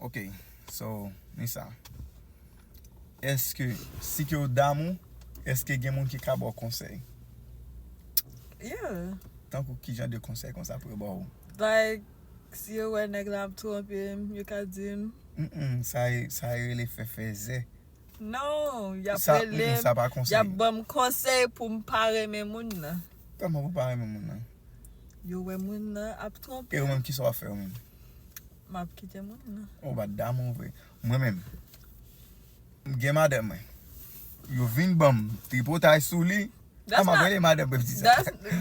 Ok, so, Nisa. Eske, si ki yo damou, eske gen moun ki ka bo konsey? Yeah. Tankou ki jan de konsey kon sa pou yo bo ou? Like, si yo wè nèg la ap trompim, you ka dim. Sa e le fe. Non, y ap Sa pa konsey. y ap bam konsey pou m'pare men moun nan. Koman pou pare men moun nan? Yo wè moun nan ap E trompim. ou menm ki so a fe ou menm? Map kite moun nan. Ou ba damou vwe. Mwen menm. Gen madem mwen. Yo vin bam, tripotay sou li. Ma brele madem bep di sa.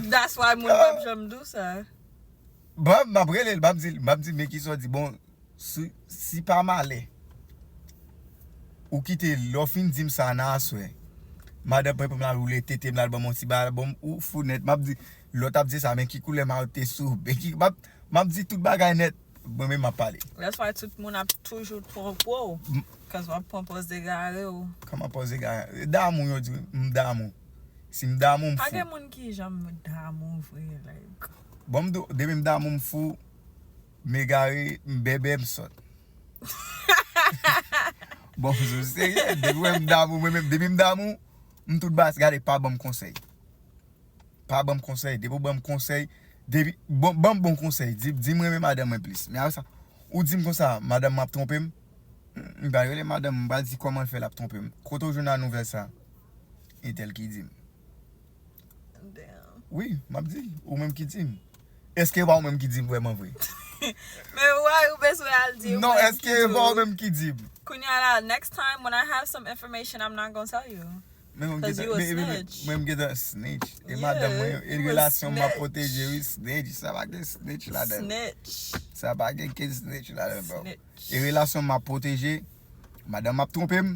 That's why moun pap jam do sa. Ma brele, bap di me ki so di, bon, si pa male, ou kite lo fin dim sa nan aswe, madem bep mla roule tete mla album si ba album ou founet, map di, lot ap di sa men ki koule ma ou te sou, map di tout bagay net, mwen men ma pale. That's why tout moun ap toujou trompo. Kaz wap pompos de gare ou. Kama pose gare, damou yo di, mdamou. Si mdamou mfou. Age moun ki jam mdamou vwe, like. Bon mdo, debi mdamou mfou, me gare mbebe msot. Bon mzo serye, debi mdamou, mtout bas gade pa bom konsey. Pa bom konsey, debi bom konsey, debi, bon konsey, di mreme madame mwen plis. Me a sa, ou di m konsa, madame map trompem, mba yole madame mba di koman fè lap trompem. Koto jounan nouvel sa, e tel ki dim. Damn. Oui, map di, ou menm ki dim. Eske ba ou menm ki dim vweman vwe? Men why ou beswe al di? Non, eske ba ou menm ki dim? Kunya la, next time when I have some information, I'm not gonna tell you. Cause you a snitch. Mwen mge da snitch. E Yeah, madame mwen, e you a relasyon ma snitch. proteje wi snitch. Sa pa gen snitch la den. Snitch. Sa pa gen ken snitch la den. Snitch. E relasyon ma proteje, madame map trompem,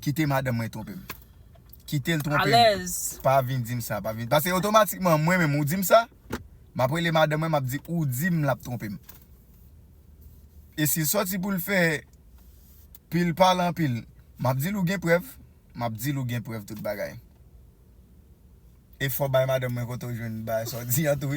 kite madame mwen trompem. Kite l trompem. Alez. Pa vin dim sa, pa vin. Pase otomatikman mwen men mou dim sa, ma prele madame mwen map di ou dim lap trompem. E si soti pou l fe pil palan pil, map di lou gen preuve, map di lou gen preuve tout bagay. E fò bay madame mwen koto joun bay so di an tou.